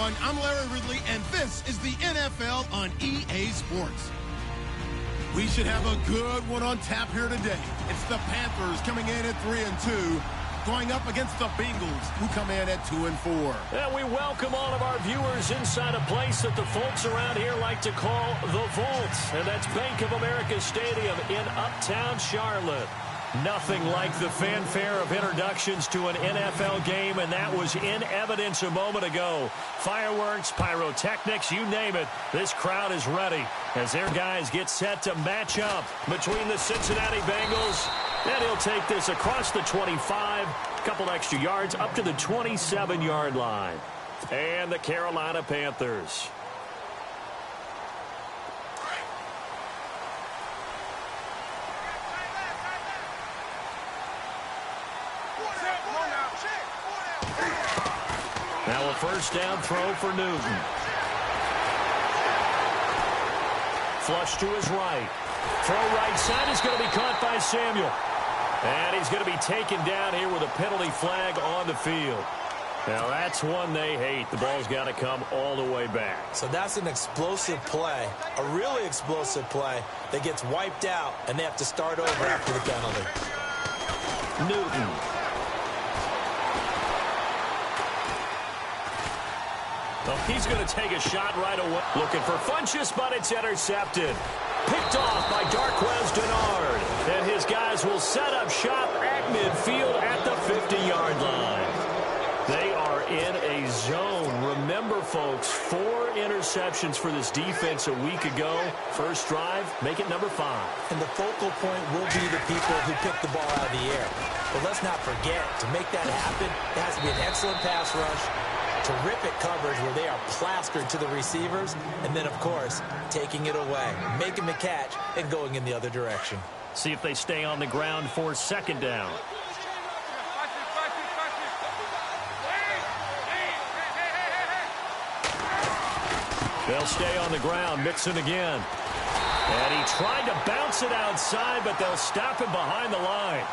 everyone. I'm Larry Ridley, and this is the NFL on EA Sports. We should have a good one on tap here today. It's the Panthers coming in at 3-2, going up against the Bengals, who come in at 2-4. And we welcome all of our viewers inside a place that the folks around here like to call the Vault, and that's Bank of America Stadium in Uptown Charlotte. Nothing like the fanfare of introductions to an NFL game, and that was in evidence a moment ago. Fireworks, pyrotechnics, you name it. This crowd is ready as their guys get set to match up between the Cincinnati Bengals. And he'll take this across the 25, a couple extra yards, up to the 27-yard line. And the Carolina Panthers. Now a first down throw for Newton. Flush to his right. Throw right side is going to be caught by Samuel. And he's going to be taken down here with a penalty flag on the field. Now that's one they hate. The ball's got to come all the way back. So that's an explosive play, a really explosive play that gets wiped out, and they have to start over after the penalty. Newton. Oh, he's going to take a shot right away. Looking for Funchess, but it's intercepted. Picked off by Darquez Denard. And his guys will set up shop at midfield at the 50-yard line. They are in a zone. Remember, folks, 4 interceptions for this defense a week ago. First drive, make it number 5. And the focal point will be the people who pick the ball out of the air. But let's not forget, to make that happen, it has to be an excellent pass rush, terrific coverage where they are plastered to the receivers, and then, of course, taking it away, making the catch, and going in the other direction. See if they stay on the ground for second down. They'll stay on the ground. Mixon again. And he tried to bounce it outside, but they'll stop him behind the line.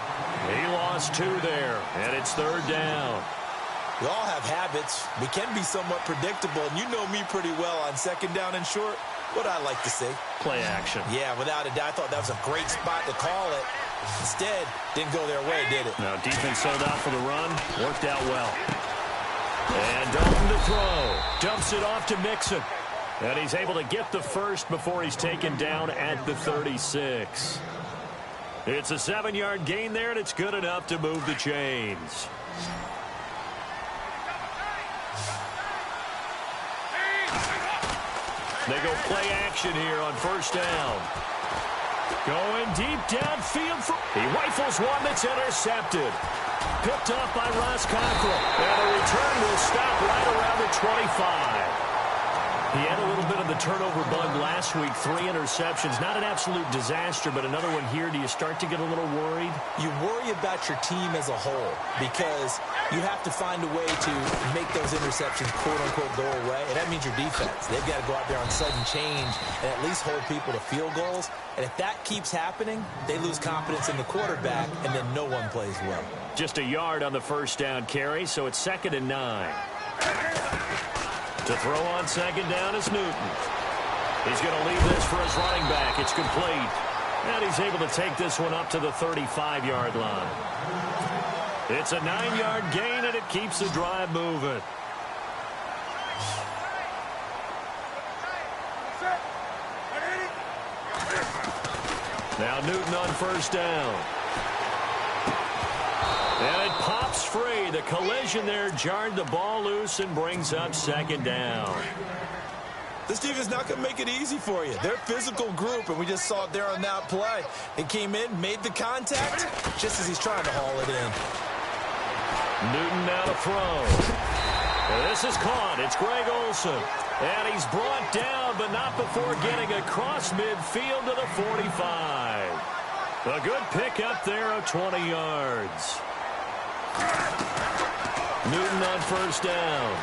He lost 2 there, and it's third down. We all have habits. We can be somewhat predictable, and you know me pretty well on second down and short. What I like to see. Play action. Yeah, without a doubt. I thought that was a great spot to call it. Instead, didn't go their way, did it? Now, defense sold out for the run. Worked out well. And Dalton to throw. Dumps it off to Mixon. And he's able to get the first before he's taken down at the 36. It's a 7-yard gain there, and it's good enough to move the chains. They go play action here on first down. Going deep downfield. He rifles one that's intercepted. Picked up by Ross Cockrell. And the return will stop right around the 25. He had a little bit of the turnover bug last week. 3 interceptions. Not an absolute disaster, but another one here. Do you start to get a little worried? You worry about your team as a whole because you have to find a way to make those interceptions, quote-unquote, go away. And that means your defense. They've got to go out there on sudden change and at least hold people to field goals. And if that keeps happening, they lose confidence in the quarterback, and then no one plays well. Just a yard on the first down carry, so it's 2nd and 9. To throw on second down is Newton. He's going to leave this for his running back. It's complete. And he's able to take this one up to the 35-yard line. It's a 9-yard gain, and it keeps the drive moving. Now Newton on first down. And it pops free. The collision there jarred the ball loose and brings up 2nd down. This defense is not going to make it easy for you. They're a physical group, and we just saw it there on that play. He came in, made the contact, just as he's trying to haul it in. Newton now to throw. And this is caught. It's Greg Olsen. And he's brought down, but not before getting across midfield to the 45. A good pickup there of 20 yards. Newton on first down.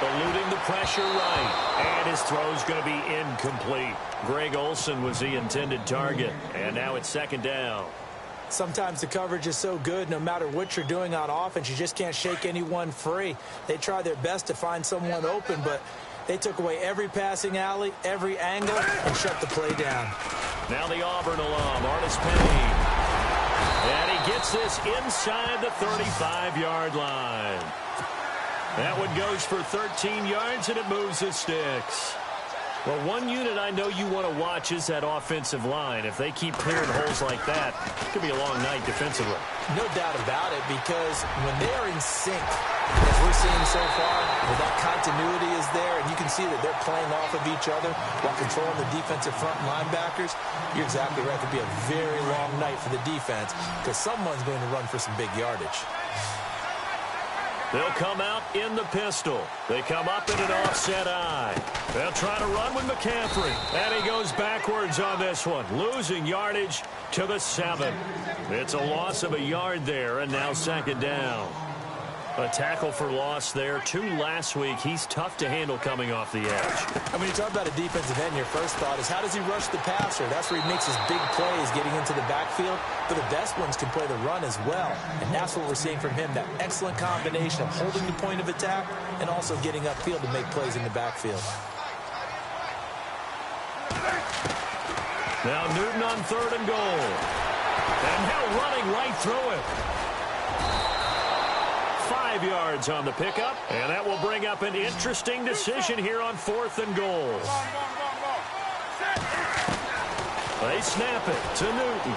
Eluding the pressure right. And his throw's going to be incomplete. Greg Olsen was the intended target. And now it's 2nd down. Sometimes the coverage is so good, no matter what you're doing on offense, you just can't shake anyone free. They try their best to find someone open, but they took away every passing alley, every angle, and shut the play down. Now the Auburn alum, Artis Payne. And he gets this inside the 35-yard line. That one goes for 13 yards, and it moves the sticks. Well, one unit I know you want to watch is that offensive line. If they keep clearing holes like that, it could be a long night defensively. No doubt about it, because when they are in sync, as we're seeing so far, where that continuity is there, and you can see that they're playing off of each other while controlling the defensive front linebackers, you're exactly right. It could be a very long night for the defense, because someone's going to run for some big yardage. They'll come out in the pistol. They come up in an offset eye. They'll try to run with McCaffrey. And he goes backwards on this one, losing yardage to the 7. It's a loss of a yard there, and now second down. A tackle for loss there. 2 last week. He's tough to handle coming off the edge. And when you talk about a defensive end, your first thought is, how does he rush the passer? That's where he makes his big plays getting into the backfield. But the best ones can play the run as well. And that's what we're seeing from him, that excellent combination of holding the point of attack and also getting upfield to make plays in the backfield. Now Newton on 3rd and goal. And now running right through it. 5 yards on the pickup, and that will bring up an interesting decision here on 4th and goal. They snap it to Newton.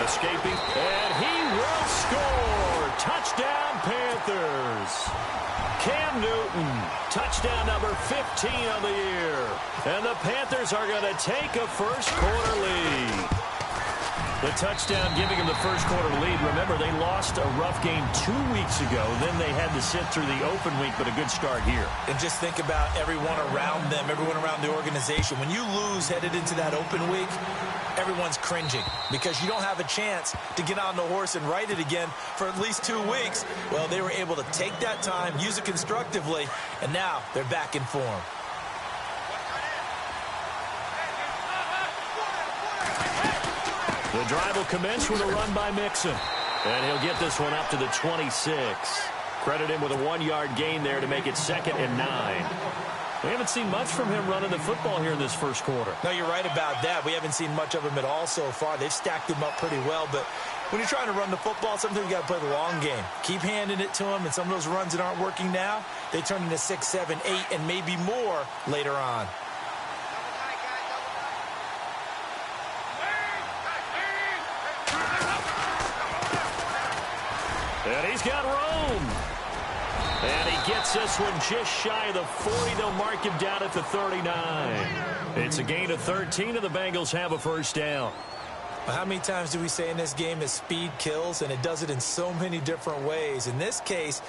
Escaping, and he will score. Touchdown, Panthers. Cam Newton, touchdown number 15 on the year. And the Panthers are going to take a first-quarter lead. The touchdown giving them the first-quarter lead. Remember, they lost a rough game 2 weeks ago. Then they had to sit through the open week, but a good start here. And just think about everyone around them, everyone around the organization. When you lose headed into that open week, everyone's cringing because you don't have a chance to get on the horse and ride it again for at least 2 weeks. Well, they were able to take that time, use it constructively, and now they're back in form. The drive will commence with a run by Mixon. And he'll get this one up to the 26. Credit him with a 1-yard gain there to make it 2nd and 9. We haven't seen much from him running the football here in this first quarter. No, you're right about that. We haven't seen much of him at all so far. They've stacked him up pretty well, but when you're trying to run the football, sometimes you got to play the long game. Keep handing it to him, and some of those runs that aren't working now, they turn into 6, 7, 8, and maybe more later on. And he's got room. And he gets this one just shy of the 40. They'll mark him down at the 39. It's a gain of 13, and the Bengals have a first down. How many times do we say in this game that speed kills, and it does it in so many different ways? In this case,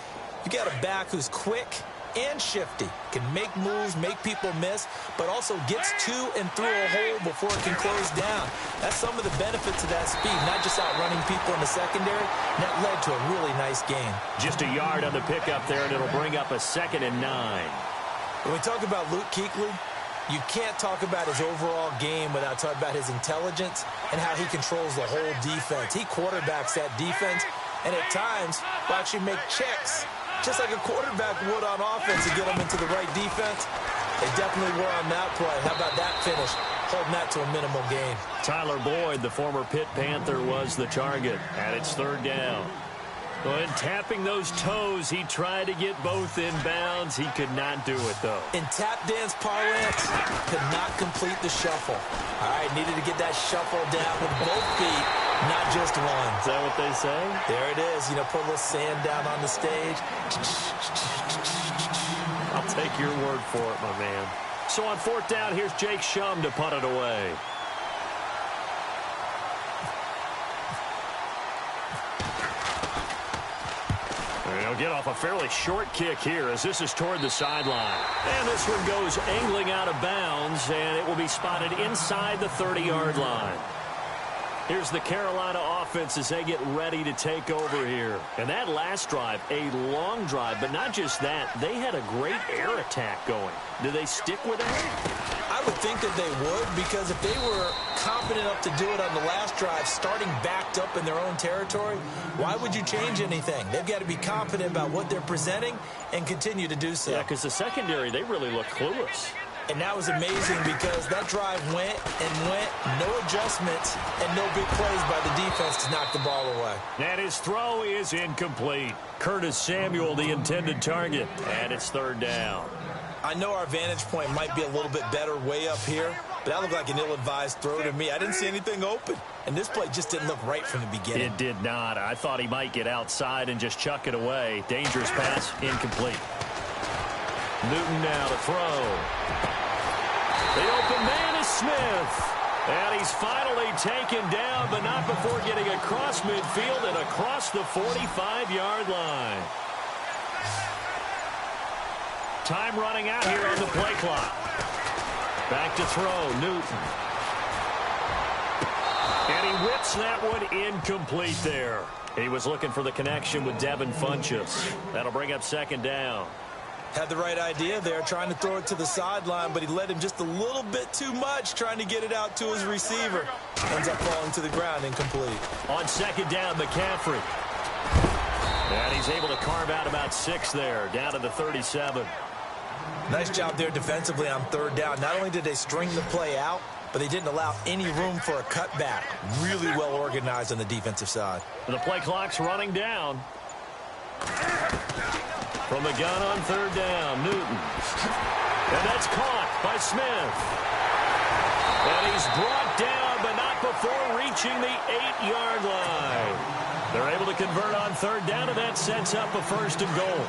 you got a back who's quick and shifty, can make moves, make people miss, but also gets to and through a hole before it can close down. That's some of the benefits of that speed, not just outrunning people in the secondary. And that led to a really nice game. Just a yard on the pickup there, and it'll bring up a 2nd and 9. When we talk about Luke Kuechly, you can't talk about his overall game without talking about his intelligence and how he controls the whole defense. He quarterbacks that defense, and at times will actually make checks, just like a quarterback would on offense, to get them into the right defense. They definitely were on that play. How about that finish? Holding that to a minimal gain. Tyler Boyd, the former Pitt Panther, was the target, and it's 3rd down. When tapping those toes, he tried to get both in bounds. He could not do it, though. In tap dance parlance, could not complete the shuffle. All right, needed to get that shuffle down with both feet, not just one. Is that what they say? There it is. You know, put a little sand down on the stage. I'll take your word for it, my man. So on 4th down, here's Jake Shum to punt it away. They'll get off a fairly short kick here as this is toward the sideline. And this one goes angling out of bounds, and it will be spotted inside the 30-yard line. Here's the Carolina offense as they get ready to take over here. And that last drive, a long drive, but not just that. They had a great air attack going. Do they stick with that? I would think that they would, because if they were confident enough to do it on the last drive, starting backed up in their own territory, why would you change anything? They've got to be confident about what they're presenting and continue to do so. Yeah, because the secondary, they really look clueless. And that was amazing because that drive went and went, no adjustments, and no big plays by the defense to knock the ball away. And his throw is incomplete. Curtis Samuel, the intended target, and it's third down. I know our vantage point might be a little bit better way up here, but that looked like an ill-advised throw to me. I didn't see anything open, and this play just didn't look right from the beginning. It did not. I thought he might get outside and just chuck it away. Dangerous pass, incomplete. Newton now to throw. The open man is Smith. And he's finally taken down, but not before getting across midfield and across the 45-yard line. Time running out here on the play clock. Back to throw, Newton. And he whips that one incomplete there. He was looking for the connection with Devin Funchess. That'll bring up second down. Had the right idea there, trying to throw it to the sideline, but he led him just a little bit too much, trying to get it out to his receiver. Ends up falling to the ground, incomplete. On second down, McCaffrey. And he's able to carve out about 6 there, down to the 37. Nice job there defensively on third down. Not only did they string the play out, but they didn't allow any room for a cutback. Really well organized on the defensive side. The play clock's running down. From the gun on third down, Newton. And that's caught by Smith. And he's brought down, but not before reaching the 8-yard line. They're able to convert on third down, and that sets up a first and goal.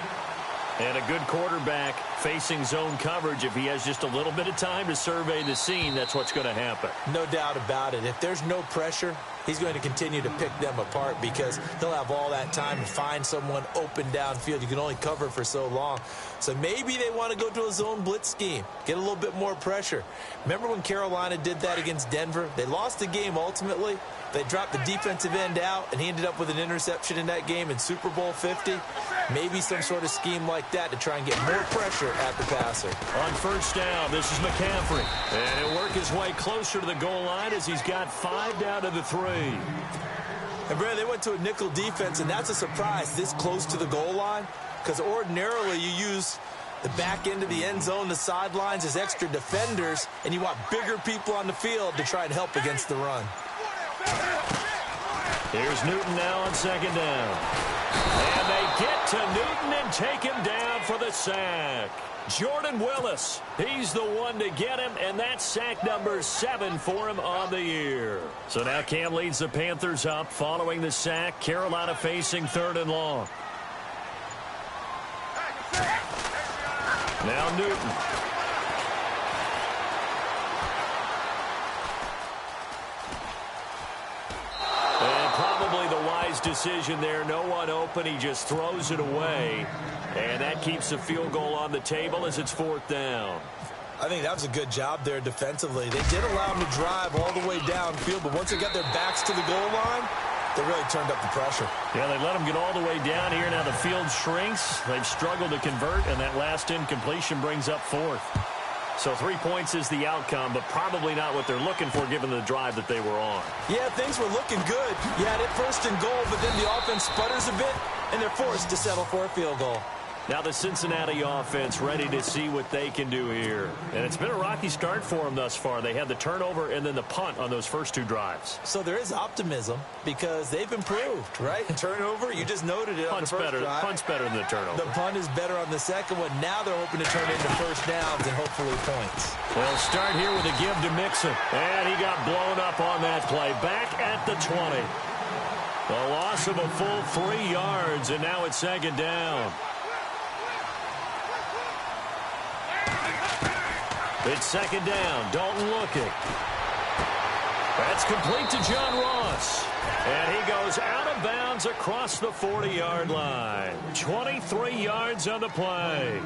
And a good quarterback facing zone coverage. If he has just a little bit of time to survey the scene, that's what's going to happen. No doubt about it. If there's no pressure, he's going to continue to pick them apart because he'll have all that time to find someone open downfield. You can only cover for so long. So maybe they want to go to a zone blitz scheme, get a little bit more pressure. Remember when Carolina did that against Denver? They lost the game ultimately. They dropped the defensive end out, and he ended up with an interception in that game in Super Bowl 50. Maybe some sort of scheme like that to try and get more pressure at the passer. On first down, this is McCaffrey. And he'll work his way closer to the goal line as he's got 5 down to the 3. And, Brad, they went to a nickel defense, and that's a surprise this close to the goal line because ordinarily you use the back end of the end zone, the sidelines as extra defenders, and you want bigger people on the field to try and help against the run. Here's Newton now on second down. And they get to Newton and take him down for the sack. Jordan Willis, he's the one to get him, and that's sack number 7 for him on the year. So now Cam leads the Panthers up following the sack. Carolina facing 3rd and long. Now Newton. Decision there, no one open, he just throws it away, and that keeps the field goal on the table as it's 4th down. I think that was a good job there defensively. They did allow him to drive all the way downfield, but once they got their backs to the goal line, they really turned up the pressure. Yeah, they let him get all the way down here. Now the field shrinks. They've struggled to convert, and that last incompletion brings up 4th. So 3 points is the outcome, but probably not what they're looking for given the drive that they were on. Yeah, things were looking good. You had it 1st and goal, but then the offense sputters a bit, and they're forced to settle for a field goal. Now the Cincinnati offense ready to see what they can do here. And it's been a rocky start for them thus far. They had the turnover and then the punt on those first 2 drives. So there is optimism because they've improved, right? Turnover, you just noted it on the first drive. Punt's better than the turnover. The punt is better on the second one. Now they're hoping to turn into first downs and hopefully points. They'll start here with a give to Mixon. And he got blown up on that play. Back at the 20. A loss of a full 3 yards, and now it's 2nd down. It's 2nd down. Dalton looking. That's complete to John Ross. And he goes out of bounds across the 40-yard line. 23 yards on the play.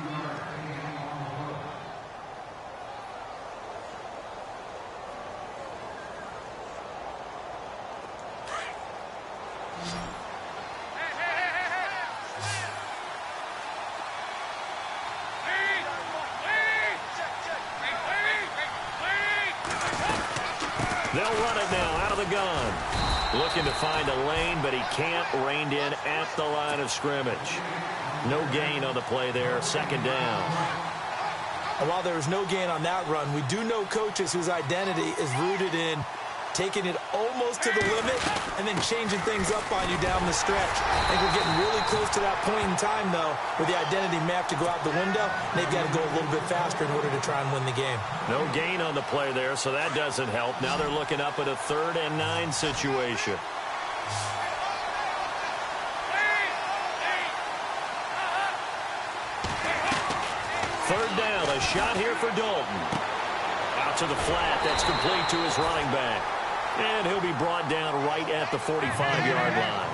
They'll run it now out of the gun. Looking to find a lane, but he can't. Reined in at the line of scrimmage. No gain on the play there. Second down. And while there was no gain on that run, we do know coaches whose identity is rooted in taking it almost to the limit and then changing things up on you down the stretch. I think we're getting really close to that point in time, though, where the identity may have to go out the window. They've got to go a little bit faster in order to try and win the game. No gain on the play there, so that doesn't help. Now they're looking up at a 3rd and 9 situation. Third down, a shot here for Dalton. Out to the flat, that's complete to his running back. And he'll be brought down right at the 45-yard line.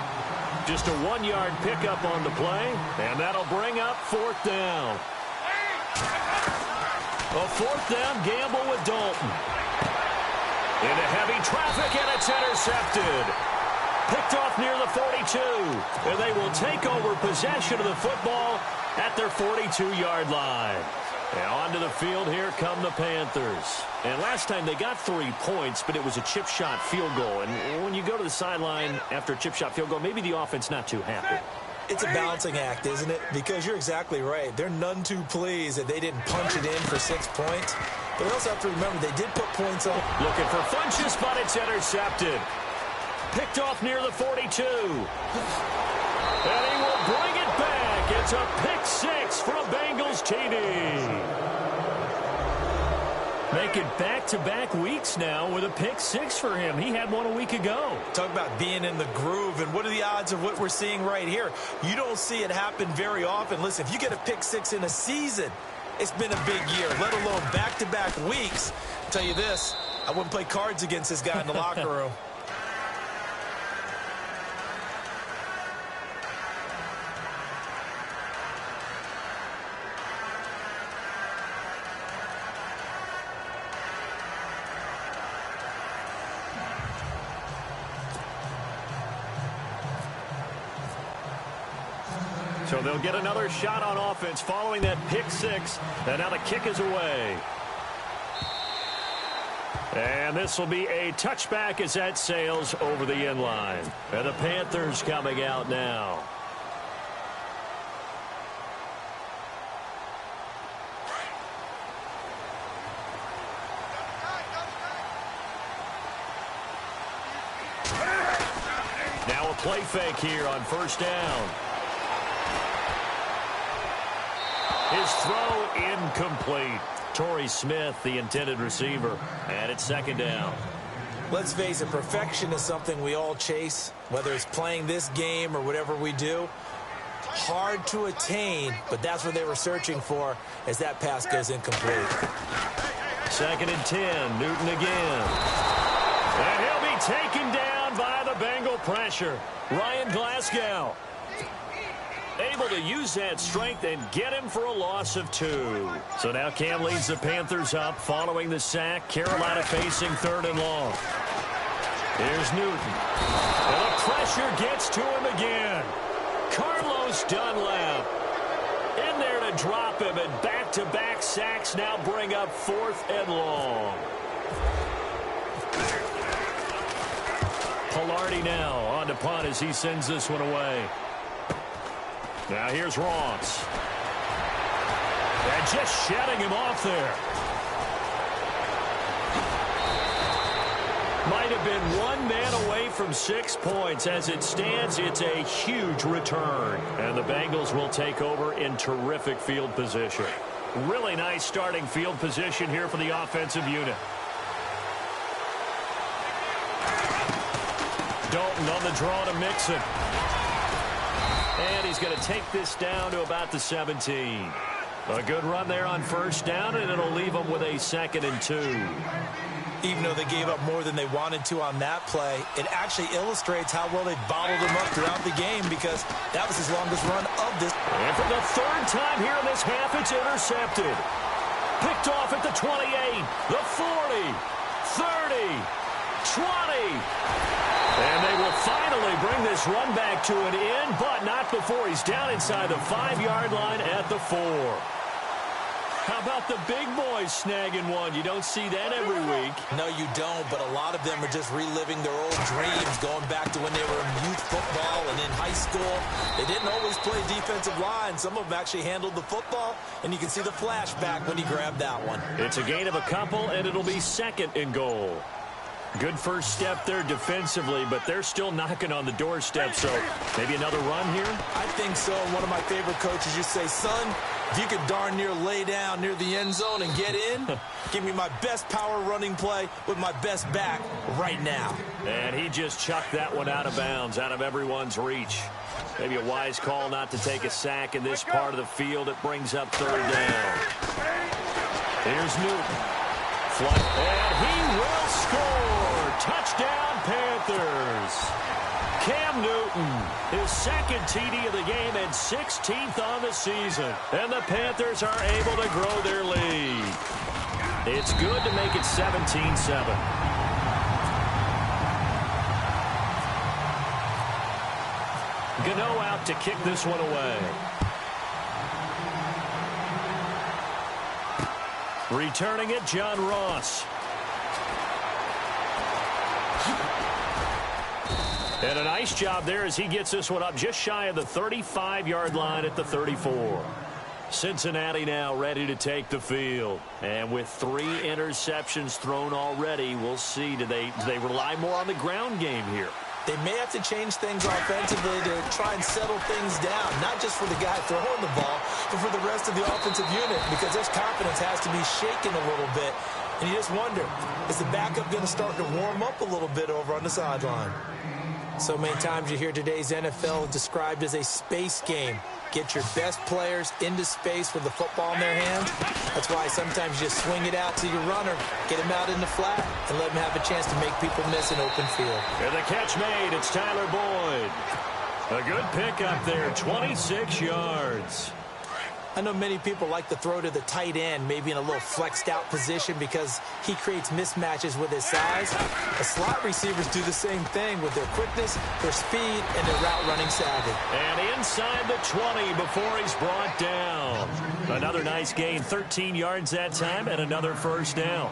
Just a 1-yard pickup on the play, and that'll bring up 4th down. A 4th down gamble with Dalton. Into heavy traffic, and it's intercepted. Picked off near the 42, and they will take over possession of the football at their 42-yard line. And onto the field, here come the Panthers. And last time they got 3 points, but it was a chip shot field goal. And when you go to the sideline after a chip shot field goal, maybe the offense not too happy. It's a balancing act, isn't it? Because you're exactly right. They're none too pleased that they didn't punch it in for 6 points. But we also have to remember they did put points on. Looking for Funchess, but it's intercepted. Picked off near the 42. And he will bring it back. It's a pick 6 from Bengals TD. Making back-to-back weeks now with a pick 6 for him. He had one a week ago. Talk about being in the groove, and what are the odds of what we're seeing right here? You don't see it happen very often. Listen, if you get a pick 6 in a season, it's been a big year, let alone back-to-back weeks. I'll tell you this, I wouldn't play cards against this guy in the locker room. So they'll get another shot on offense following that pick 6. And now the kick is away. And this will be a touchback as that sails over the end line. And the Panthers coming out now. Now a play fake here on 1st down. His throw incomplete. Torrey Smith, the intended receiver, and it's 2nd down. Let's face it, perfection is something we all chase, whether it's playing this game or whatever we do. Hard to attain, but that's what they were searching for as that pass goes incomplete. 2nd and 10, Newton again. And he'll be taken down by the Bengal pressure. Ryan Glasgow able to use that strength and get him for a loss of 2. So now Cam leads the Panthers up following the sack. Carolina facing 3rd and long. Here's Newton. And the pressure gets to him again. Carlos Dunlap in there to drop him, and back-to-back sacks now bring up 4th and long. Pilardi now on to punt as he sends this one away. Now here's Ross. And just shedding him off there. Might have been 1 man away from 6 points. As it stands, it's a huge return. And the Bengals will take over in terrific field position. Really nice starting field position here for the offensive unit. Dalton on the draw to Mixon. And he's going to take this down to about the 17. A good run there on 1st down, and it'll leave them with a 2nd and 2. Even though they gave up more than they wanted to on that play, it actually illustrates how well they bottled him up throughout the game, because that was his longest run of this. And for the 3rd time here in this half, it's intercepted. Picked off at the 28, the 40, 30, 20. And they will finally bring this run back to an end, but not before he's down inside the 5-yard line at the 4. How about the big boys snagging one? You don't see that every week. No, you don't, but a lot of them are just reliving their old dreams, going back to when they were in youth football and in high school. They didn't always play defensive line. Some of them actually handled the football, and you can see the flashback when he grabbed that one. It's a gain of a couple, and it'll be 2nd and goal. Good first step there defensively, but they're still knocking on the doorstep, so maybe another run here? I think so. One of my favorite coaches used to say, son, if you could darn near lay down near the end zone and get in, give me my best power running play with my best back right now. And he just chucked that one out of bounds, out of everyone's reach. Maybe a wise call not to take a sack in this part of the field. It brings up 3rd down. Here's Newton. And he will score. Touchdown, Panthers. Cam Newton, his 2nd TD of the game and 16th on the season. And the Panthers are able to grow their lead. It's good to make it 17-7. Gano out to kick this one away. Returning it, John Ross. And a nice job there as he gets this one up just shy of the 35-yard line at the 34. Cincinnati now ready to take the field. And with 3 interceptions thrown already, we'll see. Do they rely more on the ground game here? They may have to change things offensively to try and settle things down, not just for the guy throwing the ball, but for the rest of the offensive unit, because their confidence has to be shaken a little bit. And you just wonder, is the backup going to start to warm up a little bit over on the sideline? So many times you hear today's NFL described as a space game. Get your best players into space with the football in their hands. That's why sometimes you just swing it out to your runner, get him out in the flat, and let him have a chance to make people miss an open field. And the catch made. It's Tyler Boyd. A good pickup there, 26 yards. I know many people like to throw to the tight end, maybe in a little flexed out position because he creates mismatches with his size. The slot receivers do the same thing with their quickness, their speed, and their route running savvy. And inside the 20 before he's brought down. Another nice gain, 13 yards that time, and another 1st down.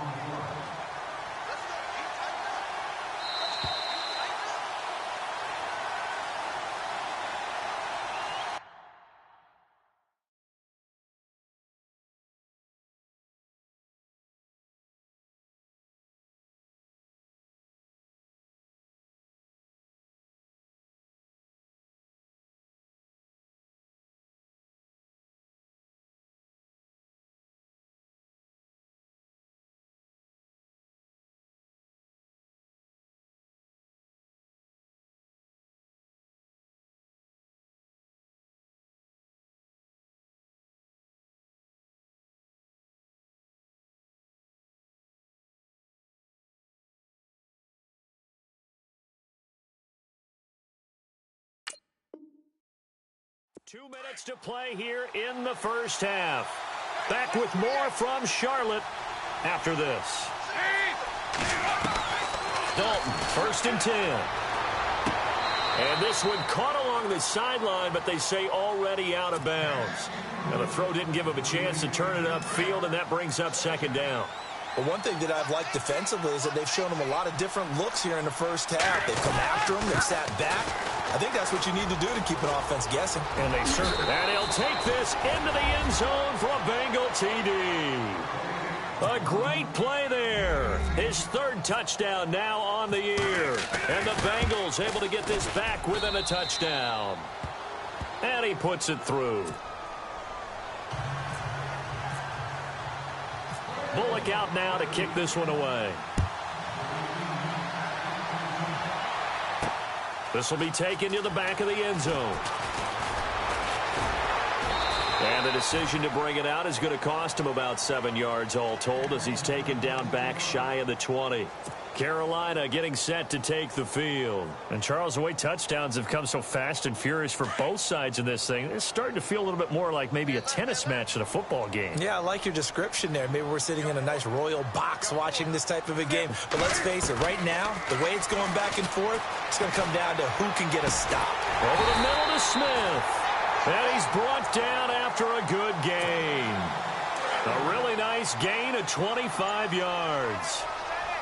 Two minutes to play here in the first half. Back with more from Charlotte after this. Dalton, 1st and 10. And this one caught along the sideline, but they say already out of bounds. Now the throw didn't give him a chance to turn it upfield, and that brings up 2nd down. But one thing that I've liked defensively is that they've shown him a lot of different looks here in the first half. They've come after him. They've sat back. I think that's what you need to do to keep an offense guessing. And they certainly. And he'll take this into the end zone for a Bengal TD. A great play there. His 3rd touchdown now on the year. And the Bengals able to get this back within a touchdown. And he puts it through. Bullock out now to kick this one away. This will be taken to the back of the end zone. And the decision to bring it out is going to cost him about 7 yards all told as he's taken down back shy of the 20. Carolina getting set to take the field. And Charles, the way touchdowns have come so fast and furious for both sides in this thing, it's starting to feel a little bit more like maybe a tennis match than a football game. Yeah, I like your description there. Maybe we're sitting in a nice royal box watching this type of a game. But let's face it, right now, the way it's going back and forth, it's going to come down to who can get a stop. Over the middle to Smith. And he's brought down after a good gain. A really nice gain of 25 yards.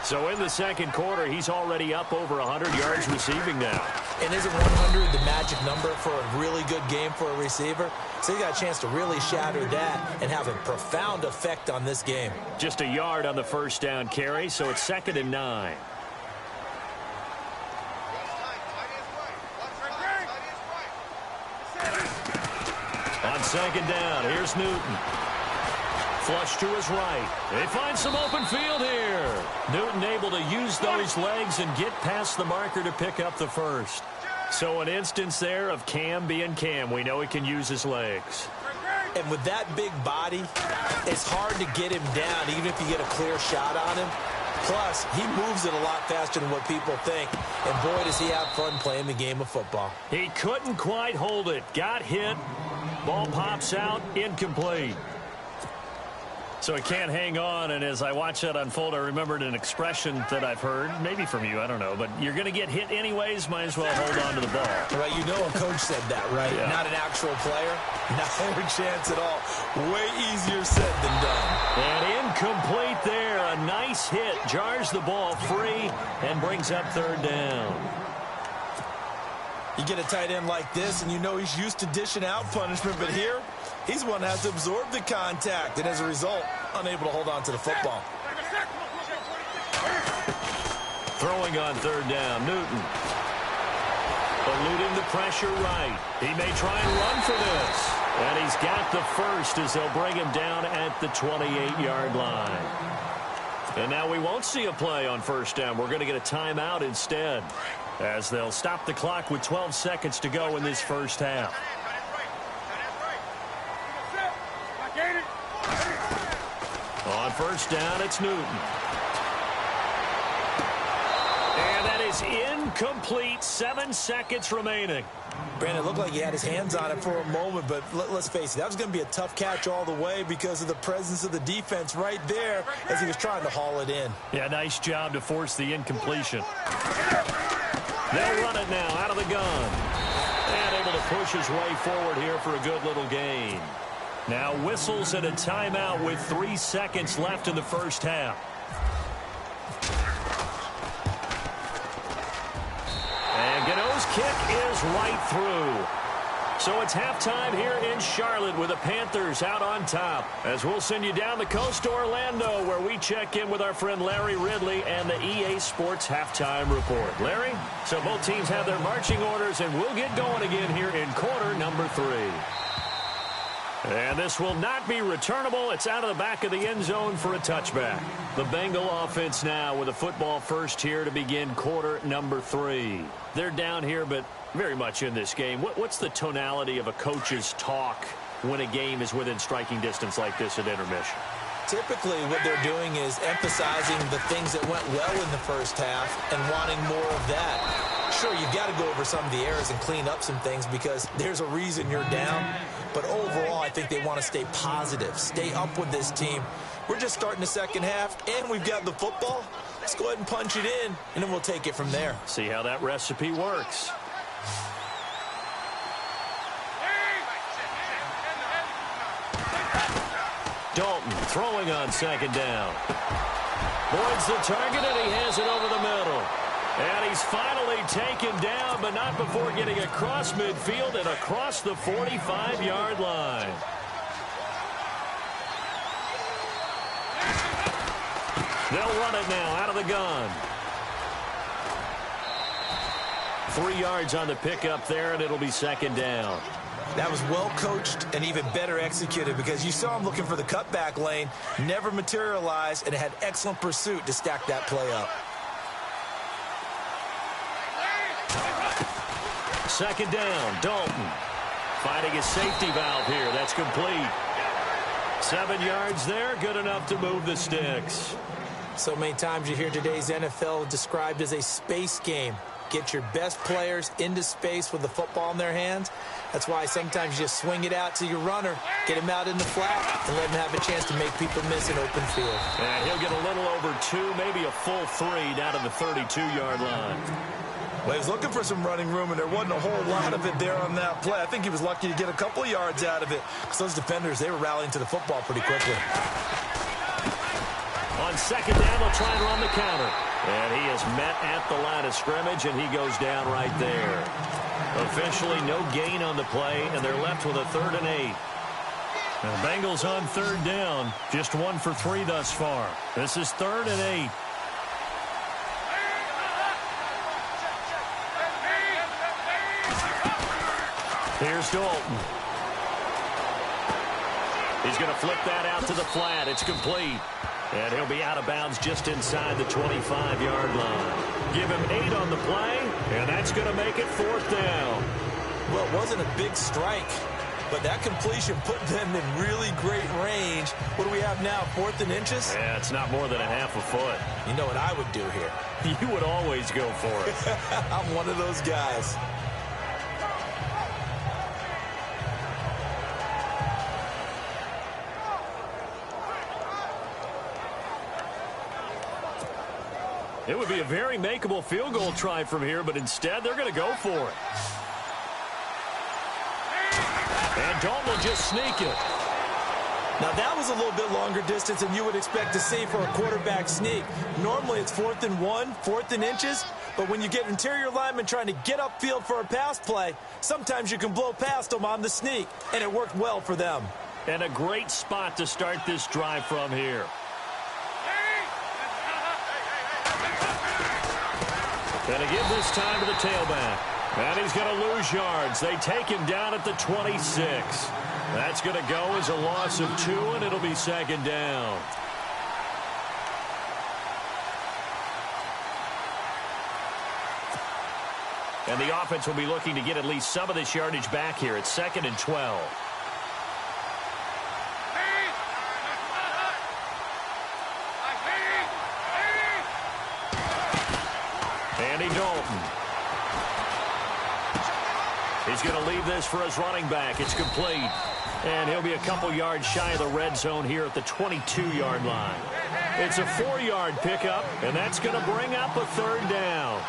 So in the second quarter, he's already up over 100 yards receiving now. And isn't 100 the magic number for a really good game for a receiver? So he got a chance to really shatter that and have a profound effect on this game. Just a yard on the first down carry, so it's 2nd and 9. On 2nd down, here's Newton. Flush to his right. They find some open field here. Newton able to use those legs and get past the marker to pick up the first. So an instance there of Cam being Cam. We know he can use his legs. And with that big body, it's hard to get him down, even if you get a clear shot on him. Plus, he moves it a lot faster than what people think. And boy, does he have fun playing the game of football. He couldn't quite hold it. Got hit. Ball pops out. Incomplete. So he can't hang on, and as I watch that unfold, I remembered an expression that I've heard, maybe from you, I don't know, but you're going to get hit anyways, might as well hold on to the ball. Right, you know a coach said that, right? Yeah. Not an actual player, not a chance at all. Way easier said than done. And incomplete there, a nice hit, jars the ball free, and brings up 3rd down. You get a tight end like this, and you know he's used to dishing out punishment, but here, he's one that has to absorb the contact, and as a result, unable to hold on to the football. Throwing on 3rd down, Newton. Eluding the pressure right. He may try and run for this. And he's got the first as they'll bring him down at the 28-yard line. And now we won't see a play on 1st down. We're going to get a timeout instead, as they'll stop the clock with 12 seconds to go in this first half. On 1st down, it's Newton. And that is incomplete. 7 seconds remaining. Brandon, it looked like he had his hands on it for a moment, but let's face it, that was going to be a tough catch all the way because of the presence of the defense right there as he was trying to haul it in. Yeah, nice job to force the incompletion. They'll run it now out of the gun. And able to push his way forward here for a good little gain. Now whistles and a timeout with 3 seconds left in the first half. And Gano's kick is right through. So it's halftime here in Charlotte with the Panthers out on top. As we'll send you down the coast to Orlando, where we check in with our friend Larry Ridley and the EA Sports Halftime Report. Larry, so both teams have their marching orders, and we'll get going again here in quarter number 3. And this will not be returnable. It's out of the back of the end zone for a touchback. The Bengal offense now with a football first here to begin quarter number 3. They're down here, but very much in this game. What's the tonality of a coach's talk when a game is within striking distance like this at intermission? Typically, what they're doing is emphasizing the things that went well in the first half and wanting more of that. Sure, you've got to go over some of the errors and clean up some things because there's a reason you're down. But overall, I think they want to stay positive, stay up with this team. We're just starting the second half, and we've got the football. Let's go ahead and punch it in, and then we'll take it from there. See how that recipe works. Dalton throwing on 2nd down. Boyd's the target, and he has it over the middle. And he's finally taken down, but not before getting across midfield and across the 45-yard line. They'll run it now out of the gun. 3 yards on the pickup there, and it'll be 2nd down. That was well coached and even better executed because you saw him looking for the cutback lane, never materialized, and had excellent pursuit to stack that play up. 2nd down, Dalton. Finding his safety valve here. That's complete. 7 yards there, good enough to move the sticks. So many times you hear today's NFL described as a space game. Get your best players into space with the football in their hands. That's why sometimes you just swing it out to your runner, get him out in the flat, and let him have a chance to make people miss an open field. And he'll get a little over 2, maybe a full 3 down to the 32-yard line. Well, he was looking for some running room, and there wasn't a whole lot of it there on that play. I think he was lucky to get a couple of yards out of it because those defenders, they were rallying to the football pretty quickly. On second down, they'll try and run the counter. And he is met at the line of scrimmage, and he goes down right there. Officially no gain on the play, and they're left with a 3rd and 8. And the Bengals on 3rd down, just 1 for 3 thus far. This is 3rd and 8. Here's Dalton. He's going to flip that out to the flat. It's complete. And he'll be out of bounds just inside the 25-yard line. Give him 8 on the play, and that's going to make it 4th down. Well, it wasn't a big strike, but that completion put them in really great range. What do we have now, 4th and inches? Yeah, it's not more than a half a foot. You know what I would do here? You would always go for it. I'm one of those guys. It would be a very makeable field goal try from here, but instead they're going to go for it. And Dalton will just sneak it. Now, that was a little bit longer distance than you would expect to see for a quarterback sneak. Normally, it's 4th and 1, 4th and inches, but when you get interior linemen trying to get upfield for a pass play, sometimes you can blow past them on the sneak, and it worked well for them. And a great spot to start this drive from here. Going to give this time to the tailback. And he's going to lose yards. They take him down at the 26. That's going to go as a loss of 2, and it'll be 2nd down. And the offense will be looking to get at least some of this yardage back here. It's 2nd and 12. Andy Dalton. He's going to leave this for his running back. It's complete. And he'll be a couple yards shy of the red zone here at the 22-yard line. It's a 4-yard pickup, and that's going to bring up a 3rd down.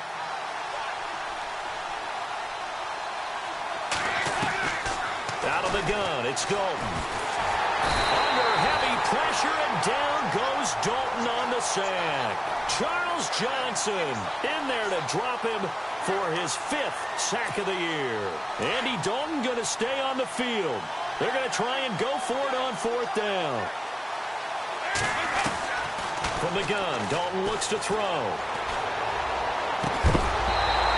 Out of the gun, it's Dalton. Under heavy pressure, and down goes Dalton on the sack. Charles Johnson in there to drop him for his 5th sack of the year. Andy Dalton going to stay on the field. They're going to try and go for it on 4th down. From the gun, Dalton looks to throw.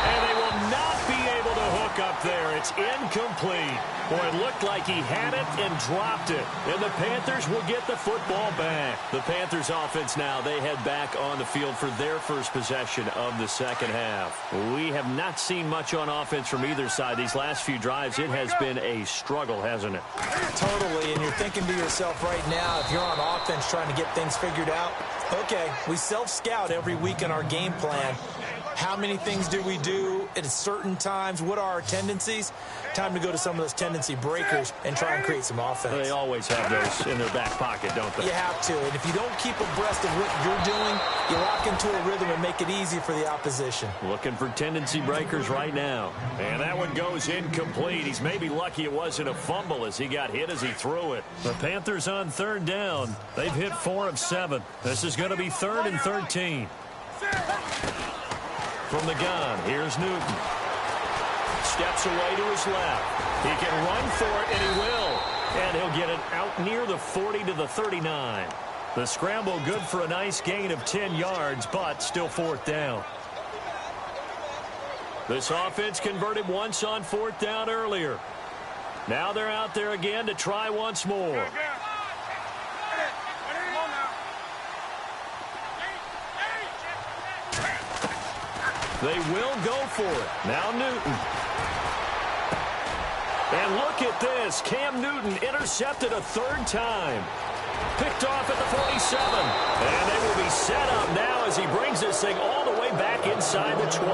And they will not be able to hook up there. It's incomplete. Boy, it looked like he had it and dropped it. And the Panthers will get the football back. The Panthers offense now, they head back on the field for their first possession of the second half. We have not seen much on offense from either side. These last few drives, it has been a struggle, hasn't it? Totally, and you're thinking to yourself right now, if you're on offense trying to get things figured out, okay, we self-scout every week in our game plan. How many things do we do at certain times? What are our tendencies? Time to go to some of those tendency breakers and try and create some offense. They always have those in their back pocket, don't they? You have to. And if you don't keep abreast of what you're doing, you lock into a rhythm and make it easy for the opposition. Looking for tendency breakers right now. And that one goes incomplete. He's maybe lucky it wasn't a fumble as he got hit as he threw it. The Panthers on 3rd down. They've hit 4 of 7. This is going to be 3rd and 13. From the gun, here's Newton. Steps away to his left. He can run for it, and he will. And he'll get it out near the 40 to the 39. The scramble good for a nice gain of 10 yards, but still 4th down. This offense converted once on 4th down earlier. Now they're out there again to try once more. They will go for it. Now Newton. And look at this. Cam Newton intercepted a 3rd time. Picked off at the 47. And they will be set up now as he brings this thing all the way back inside the 20.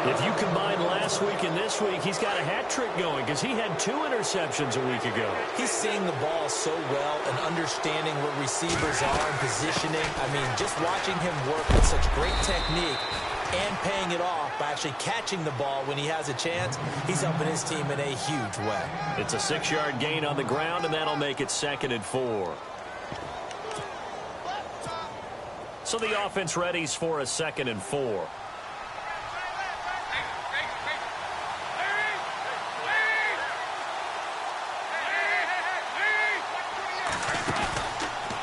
If you combine last week and this week, he's got a hat trick going because he had 2 interceptions a week ago. He's seeing the ball so well and understanding where receivers are and positioning. I mean, just watching him work with such great technique, and paying it off by actually catching the ball when he has a chance. He's helping his team in a huge way. It's a 6-yard gain on the ground, and that'll make it 2nd and 4. So the offense readies for a 2nd and 4.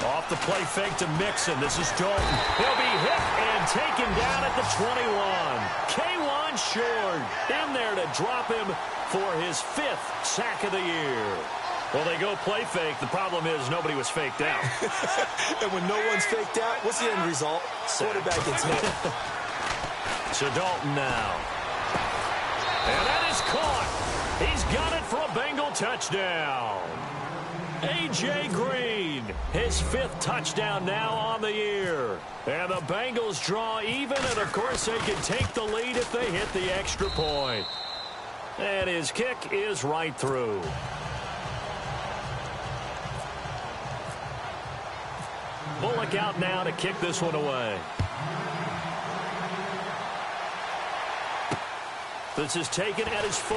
Off the play fake to Mixon. This is Dalton. He'll be hit and taken down at the 21. K1 Short in there to drop him for his 5th sack of the year. Well, they go play fake. The problem is nobody was faked out. And when no one's faked out, what's the end result? Quarterback gets hit. So Dalton now. And that is caught. He's got it for a Bengal touchdown. A.J. Green, his 5th touchdown now on the year. And the Bengals draw even, and of course they can take the lead if they hit the extra point. And his kick is right through. Bullock out now to kick this one away. This is taken at his 4.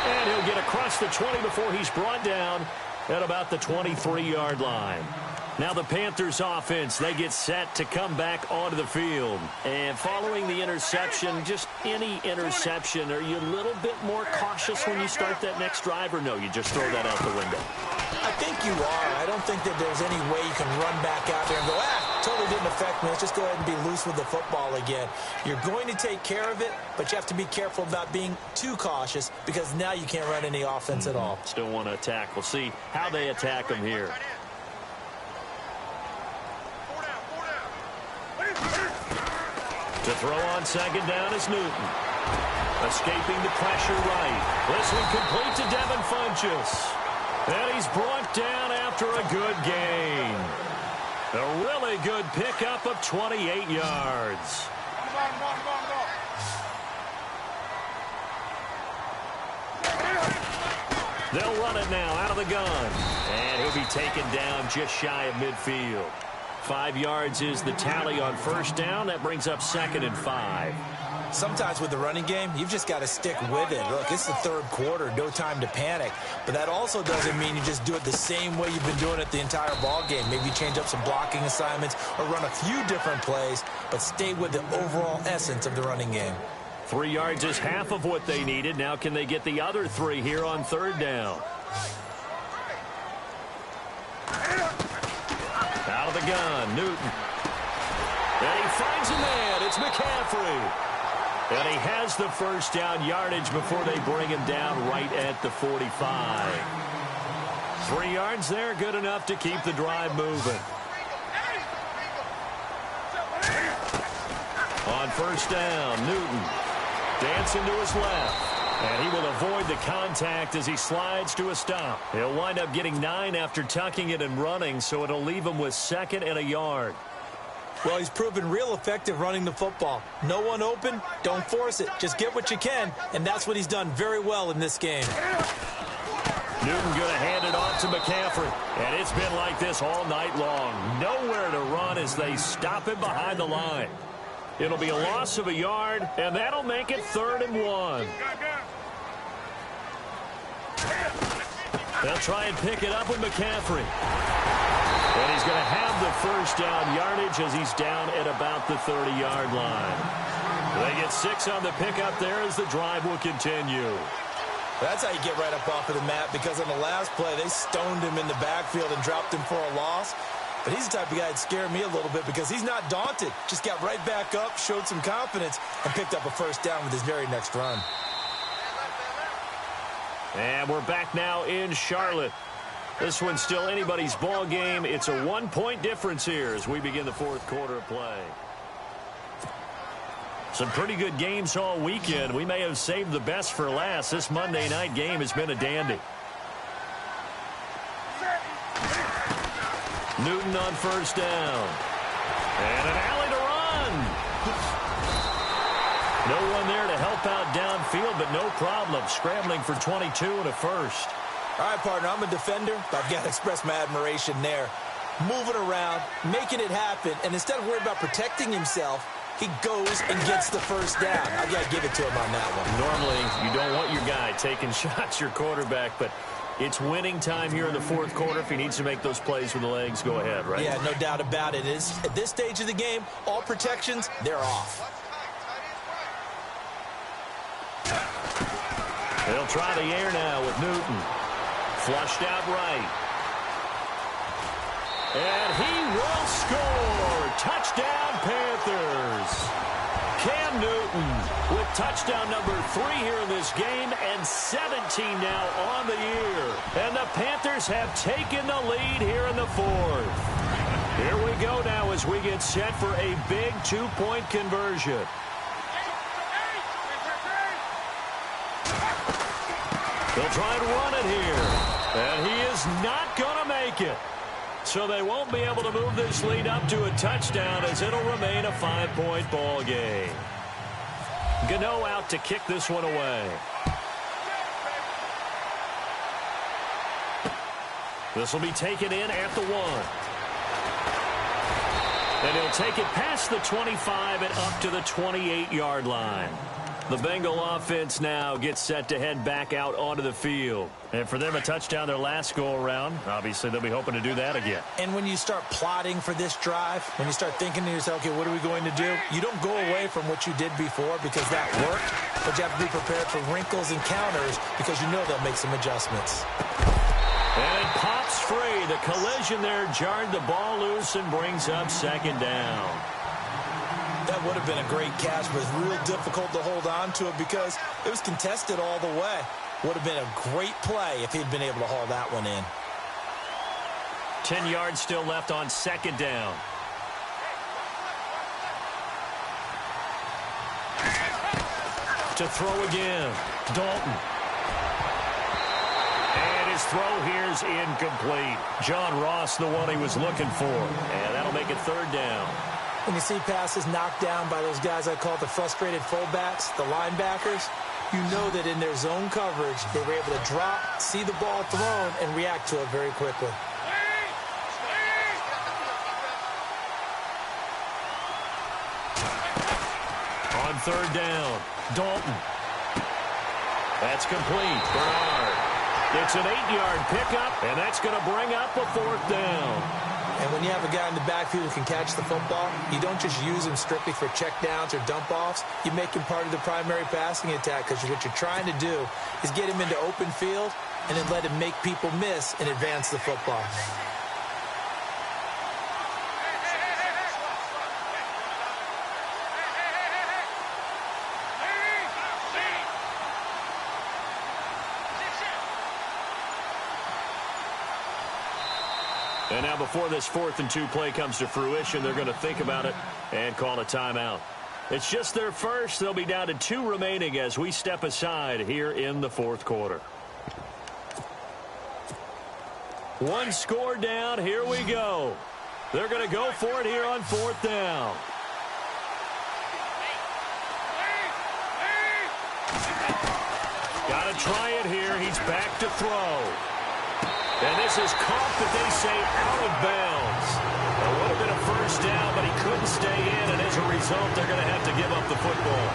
And he'll get across the 20 before he's brought down at about the 23-yard line. Now the Panthers offense, they get set to come back onto the field. And following the interception, just any interception, are you a little bit more cautious when you start that next drive, or no, you just throw that out the window? I think you are. I don't think that there's any way you can run back out there and go, totally didn't affect me. Let's just go ahead and be loose with the football again. You're going to take care of it, but you have to be careful about being too cautious because now you can't run any offense at all. Still want to attack. We'll see how they attack them here. To throw on 2nd down is Newton. Escaping the pressure right. This one complete to Devin Funchess. And he's brought down after a good gain. A really good pickup of 28 yards. They'll run it now out of the gun. And he'll be taken down just shy of midfield. 5 yards is the tally on 1st down. That brings up 2nd and 5. Sometimes with the running game, you've just got to stick with it. Look, it's the 3rd quarter, no time to panic. But that also doesn't mean you just do it the same way you've been doing it the entire ball game. Maybe change up some blocking assignments or run a few different plays, but stay with the overall essence of the running game. 3 yards is half of what they needed. Now can they get the other 3 here on 3rd down? Out of the gun, Newton. And he finds a man. It's McCaffrey. And he has the 1st down yardage before they bring him down right at the 45. 3 yards there, good enough to keep the drive moving. On 1st down, Newton dancing to his left. And he will avoid the contact as he slides to a stop. He'll wind up getting 9 after tucking it and running, so it'll leave him with 2nd and a yard. Well, he's proven real effective running the football. No one open, don't force it. Just get what you can, and that's what he's done very well in this game. Newton going to hand it off to McCaffrey. And it's been like this all night long. Nowhere to run as they stop him behind the line. It'll be a loss of a yard, and that'll make it 3rd and 1. They'll try and pick it up with McCaffrey. And he's going to have the 1st down yardage as he's down at about the 30-yard line. They get 6 on the pickup there as the drive will continue. That's how you get right up off of the mat, because on the last play, they stoned him in the backfield and dropped him for a loss. But he's the type of guy that scared me a little bit because he's not daunted. Just got right back up, showed some confidence, and picked up a 1st down with his very next run. And we're back now in Charlotte. This one's still anybody's ball game. It's a 1-point difference here as we begin the 4th quarter of play. Some pretty good games all weekend. We may have saved the best for last. This Monday night game has been a dandy. Newton on 1st down. And an alley to run. No one there to help out downfield, but no problem. Scrambling for 22 and a 1st. All right, partner, I'm a defender, but I've got to express my admiration there. Moving around, making it happen, and instead of worrying about protecting himself, he goes and gets the first down. I got to give it to him on that one. Normally, you don't want your guy taking shots, your quarterback, but it's winning time here in the fourth quarter. If he needs to make those plays with the legs, go ahead, right? Yeah, no doubt about it. At this stage of the game, all protections, they're off. They'll try the air now with Newton. Flushed out right. And he will score. Touchdown, Panthers. Cam Newton with touchdown number 3 here in this game and 17 now on the year. And the Panthers have taken the lead here in the fourth. Here we go now as we get set for a big 2-point conversion. They'll try and run it here. And he is not going to make it. So they won't be able to move this lead up to a touchdown as it'll remain a 5-point ball game. Gano out to kick this one away. This will be taken in at the 1. And he'll take it past the 25 and up to the 28-yard line. The Bengal offense now gets set to head back out onto the field. And for them, a touchdown their last go-around. Obviously, they'll be hoping to do that again. And when you start plotting for this drive, when you start thinking to yourself, okay, what are we going to do? You don't go away from what you did before because that worked, but you have to be prepared for wrinkles and counters because you know they'll make some adjustments. And it pops free. The collision there jarred the ball loose and brings up second down. That would have been a great catch, but it's real difficult to hold on to it because it was contested all the way. Would have been a great play if he'd been able to haul that one in. 10 yards still left on second down. To throw again, Dalton. And his throw here's incomplete. John Ross, the one he was looking for. And that'll make it third down. When you see passes knocked down by those guys I call the frustrated fullbacks, the linebackers, you know that in their zone coverage, they were able to drop, see the ball thrown, and react to it very quickly. On third down, Dalton. That's complete. Bernard. It's an 8-yard pickup, and that's going to bring up a fourth down. And when you have a guy in the backfield who can catch the football, you don't just use him strictly for checkdowns or dump-offs. You make him part of the primary passing attack because what you're trying to do is get him into open field and then let him make people miss and advance the football. And now before this 4th and 2 play comes to fruition, they're going to think about it and call a timeout. It's just their first. They'll be down to 2 remaining as we step aside here in the fourth quarter. 1 score down. Here we go. They're going to go for it here on 4th down. Got to try it here. He's back to throw. And this is caught, but they say out of bounds. It would have been a first down, but he couldn't stay in, and as a result, they're going to have to give up the football.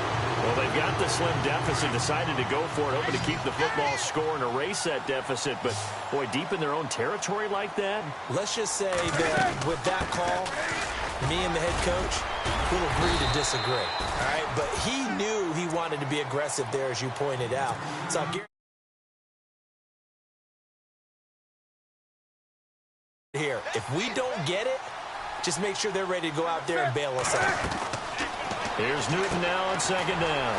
Well, they've got the slim deficit, decided to go for it, hoping to keep the football score and erase that deficit. But, boy, deep in their own territory like that? Let's just say that with that call, me and the head coach will agree to disagree. All right? But he knew he wanted to be aggressive there, as you pointed out. So here, if we don't get it, just make sure they're ready to go out there and bail us out. Here's Newton now on second down.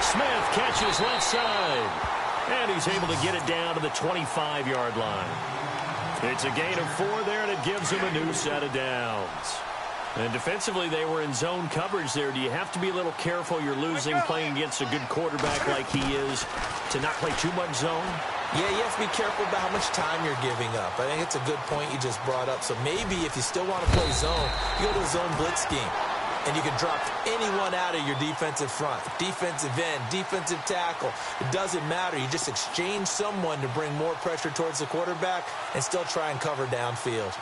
Smith catches left side. And he's able to get it down to the 25-yard line. It's a gain of 4 there, and it gives him a new set of downs. And defensively, they were in zone coverage there. Do you have to be a little careful? You're losing playing against a good quarterback like he is to not play too much zone? Yeah, you have to be careful about how much time you're giving up. I think it's a good point you just brought up. So maybe if you still want to play zone, you go to a zone blitz scheme. And you can drop anyone out of your defensive front. Defensive end, defensive tackle. It doesn't matter. You just exchange someone to bring more pressure towards the quarterback and still try and cover downfield.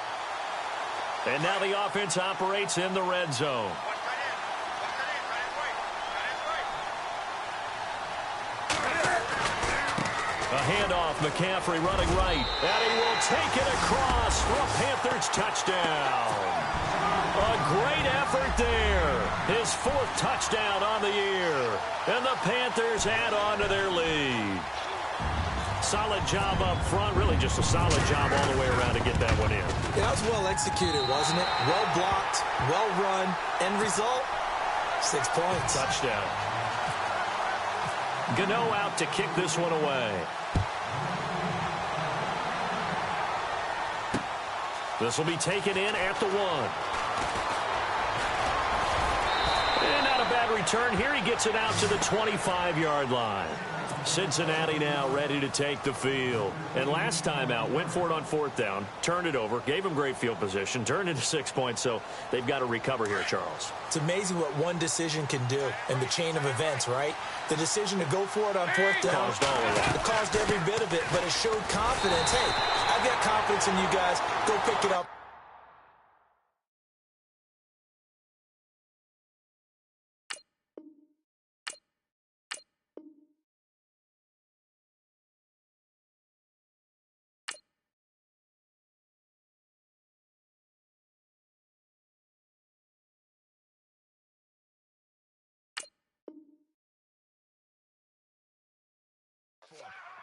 And now the offense operates in the red zone. A handoff, McCaffrey running right, and he will take it across for a Panthers touchdown. A great effort there. His 4th touchdown on the year, and the Panthers add on to their lead. Solid job up front, really just a solid job all the way around to get that one in. Yeah, that was well executed, wasn't it? Well blocked, well run. End result, 6 points. Touchdown. Gano out to kick this one away. This will be taken in at the 1. And not a bad return here. He gets it out to the 25-yard line. Cincinnati now ready to take the field. And last time out, went for it on 4th down, turned it over, gave him great field position, turned into 6 points, so they've got to recover here, Charles. It's amazing what one decision can do in the chain of events, right? The decision to go for it on 4th down, caused all of that. It caused every bit of it, but it showed confidence. Hey, I've got confidence in you guys. Go pick it up.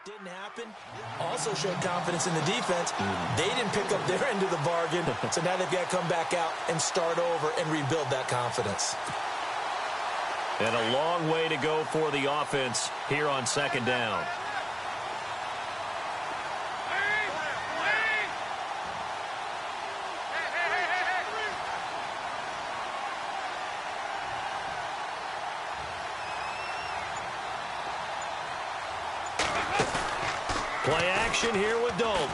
Didn't happen. Also showed confidence in the defense. They didn't pick up their end of the bargain, so now they've got to come back out and start over and rebuild that confidence. And a long way to go for the offense here on 2nd down. Play action here with Dalton.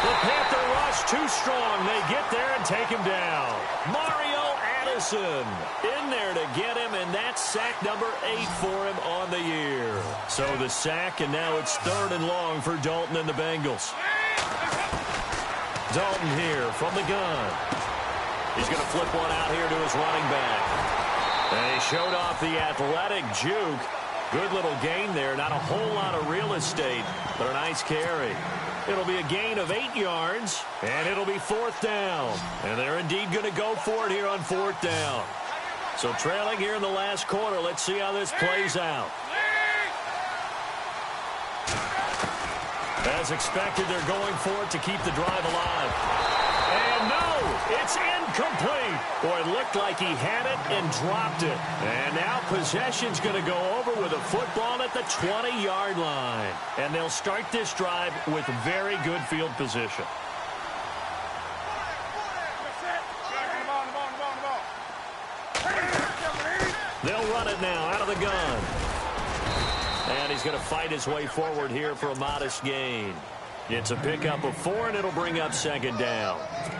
The Panther rush too strong. They get there and take him down. Mario Addison in there to get him, and that's sack number 8 for him on the year. So the sack, and now it's 3rd and long for Dalton and the Bengals. Dalton here from the gun. He's going to flip one out here to his running back. And he showed off the athletic juke. Good little gain there. Not a whole lot of real estate, but a nice carry. It'll be a gain of 8 yards, and it'll be 4th down. And they're indeed going to go for it here on 4th down. So trailing here in the last quarter. Let's see how this plays out. As expected, they're going for it to keep the drive alive. And no, it's incomplete. Boy, it looked like he had it and dropped it. And now possession's going to go over with a football at the 20-yard line. And they'll start this drive with very good field position. They'll run it now out of the gun. And he's going to fight his way forward here for a modest gain. It's a pickup of 4, and it'll bring up 2nd down.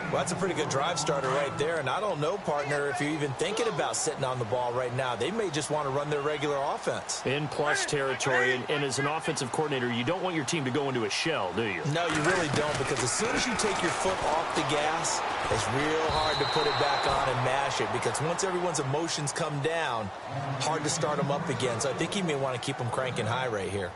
Well, that's a pretty good drive starter right there. And I don't know, partner, if you're even thinking about sitting on the ball right now. They may just want to run their regular offense. In plus territory. And as an offensive coordinator, you don't want your team to go into a shell, do you? No, you really don't, because as soon as you take your foot off the gas, it's real hard to put it back on and mash it, because once everyone's emotions come down, hard to start them up again. So I think you may want to keep them cranking high right here.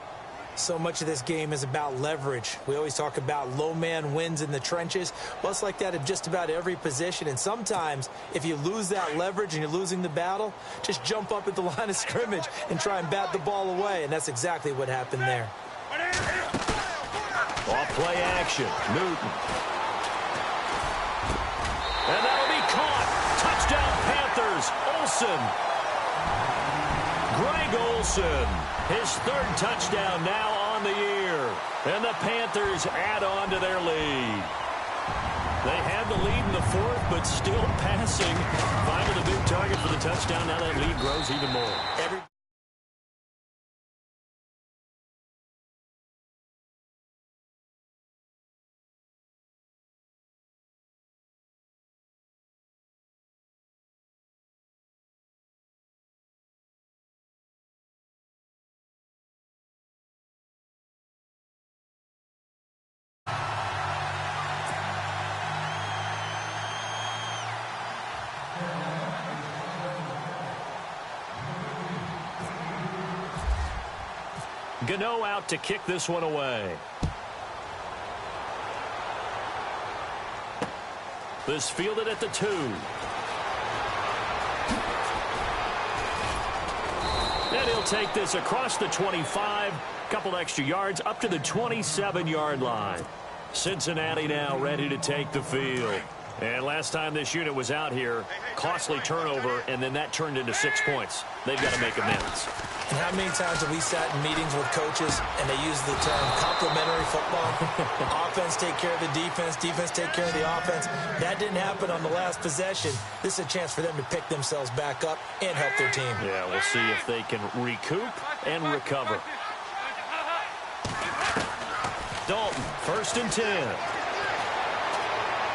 So much of this game is about leverage. We always talk about low man wins in the trenches. Well, it's like that in just about every position. And sometimes, if you lose that leverage and you're losing the battle, just jump up at the line of scrimmage and try and bat the ball away. And that's exactly what happened there. Off play action. Newton. And that'll be caught. Touchdown Panthers. Olsen. Greg Olsen, his 3rd touchdown now on the year. And the Panthers add on to their lead. They had the lead in the 4th, but still passing. Finding the big target for the touchdown. Now that lead grows even more. Gano out to kick this one away. This fielded at the 2. And he'll take this across the 25. Couple extra yards up to the 27-yard line. Cincinnati now ready to take the field. And last time this unit was out here, costly turnover, and then that turned into 6 points. They've got to make amends. And how many times have we sat in meetings with coaches and they use the term complementary football? Offense take care of the defense, defense take care of the offense. That didn't happen on the last possession. This is a chance for them to pick themselves back up and help their team. Yeah, we'll see if they can recoup and recover. Dalton, 1st and 10.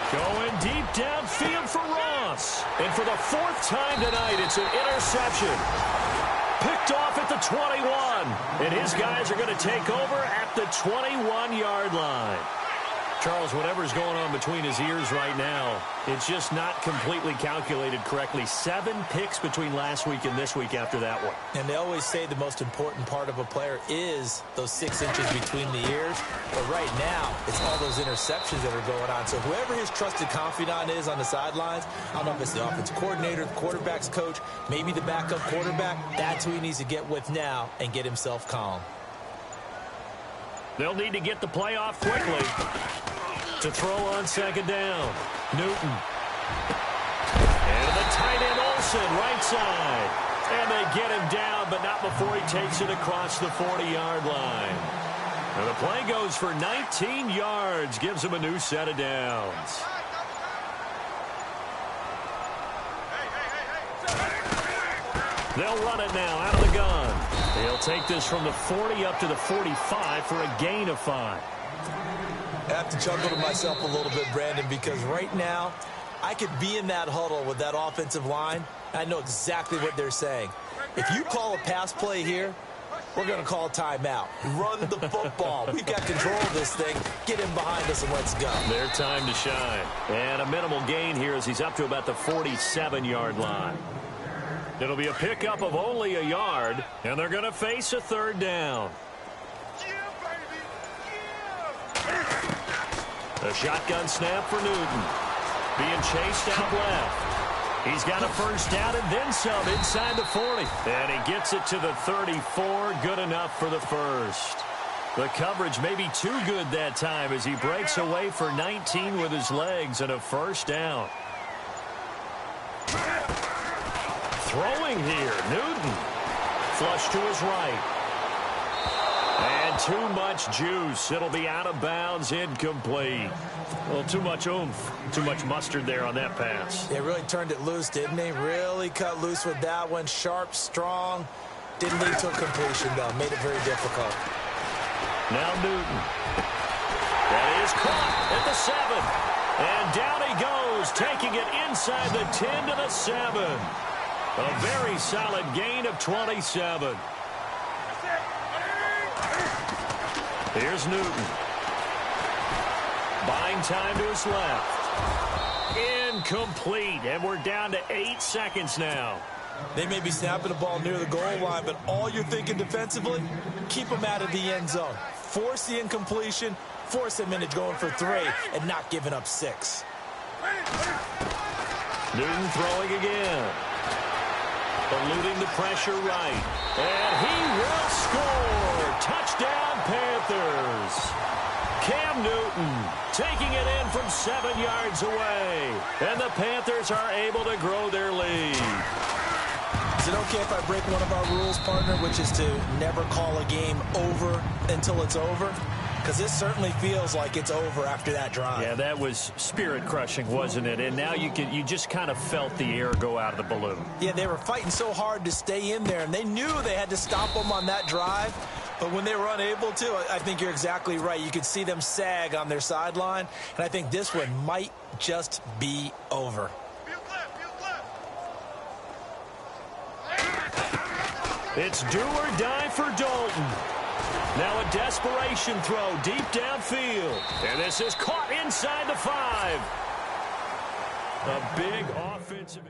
Going deep downfield for Ross. And for the 4th time tonight, it's an interception. Picked off at the 21. And his guys are going to take over at the 21-yard line. Charles, whatever's going on between his ears right now, it's just not completely calculated correctly. 7 picks between last week and this week after that one. And they always say the most important part of a player is those 6 inches between the ears. But right now, it's all those interceptions that are going on. So whoever his trusted confidant is on the sidelines, I don't know if it's the offensive coordinator, the quarterback's coach, maybe the backup quarterback, that's who he needs to get with now and get himself calm. They'll need to get the play off quickly to throw on 2nd down. Newton. And the tight end Olsen, right side. And they get him down, but not before he takes it across the 40-yard line. And the play goes for 19 yards, gives him a new set of downs. They'll run it now out of the gun. He'll take this from the 40 up to the 45 for a gain of 5. I have to chuckle to myself a little bit, Brandon, because right now I could be in that huddle with that offensive line. I know exactly what they're saying. If you call a pass play here, we're going to call a timeout. Run the football. We've got control of this thing. Get him behind us and let's go. Their time to shine. And a minimal gain here as he's up to about the 47-yard line. It'll be a pickup of only a yard, and they're going to face a 3rd down. A shotgun snap for Newton. Being chased out left. He's got a 1st down and then some inside the 40. And he gets it to the 34. Good enough for the 1st. The coverage may be too good that time as he breaks away for 19 with his legs and a 1st down. Throwing here, Newton. Flush to his right. And too much juice. It'll be out of bounds, incomplete. Well, too much oomph, too much mustard there on that pass. They really turned it loose, didn't they? Really cut loose with that one. Sharp, strong. Didn't lead to a completion, though. Made it very difficult. Now Newton. That is caught at the 7. And down he goes, taking it inside the 10 to the 7. A very solid gain of 27. Here's Newton. Buying time to his left. Incomplete, and we're down to 8 seconds now. They may be snapping the ball near the goal line, but all you're thinking defensively, keep them out of the end zone. Force the incompletion, force them into going for 3, and not giving up 6. Newton throwing again. Eluding the pressure right. And he will score. Touchdown, Panthers. Cam Newton taking it in from 7 yards away. And the Panthers are able to grow their lead. Is it okay if I break one of our rules, partner, which is to never call a game over until it's over? Because this certainly feels like it's over after that drive. Yeah, that was spirit-crushing, wasn't it? And now you just kind of felt the air go out of the balloon. Yeah, they were fighting so hard to stay in there, and they knew they had to stop them on that drive. But when they were unable to, I think you're exactly right. You could see them sag on their sideline, and I think this one might just be over. It's do or die for Dalton. Now a desperation throw deep downfield. And this is caught inside the 5. A big offensive...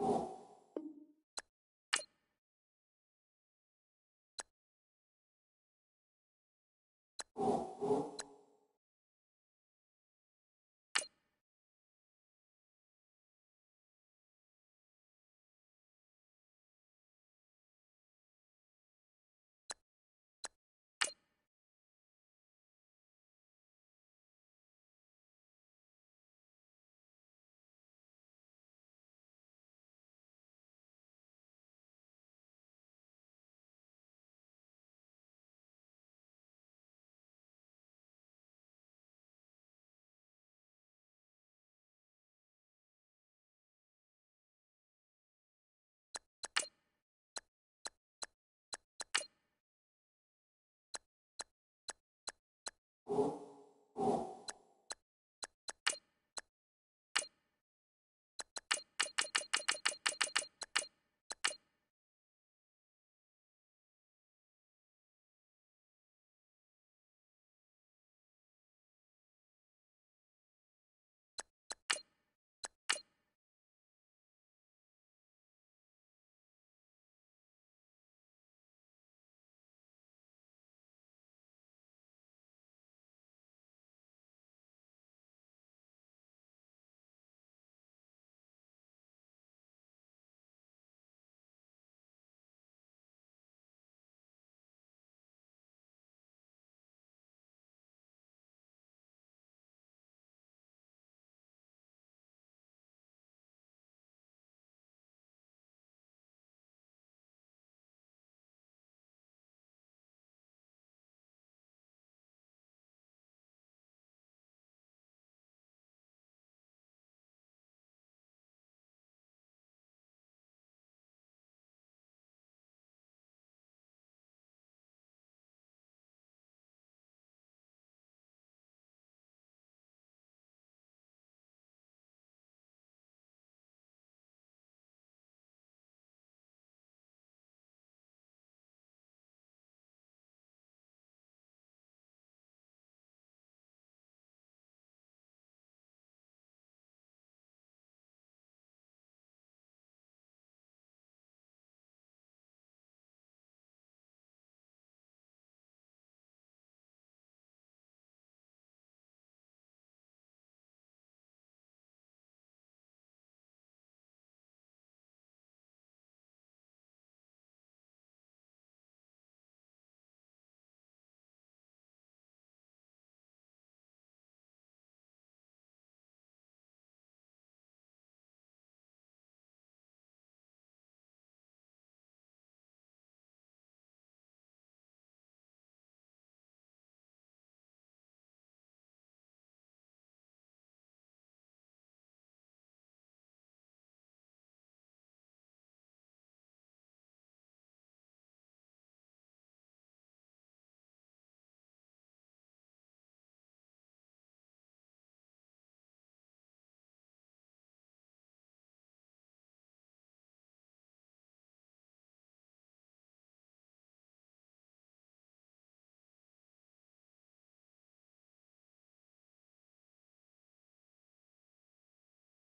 you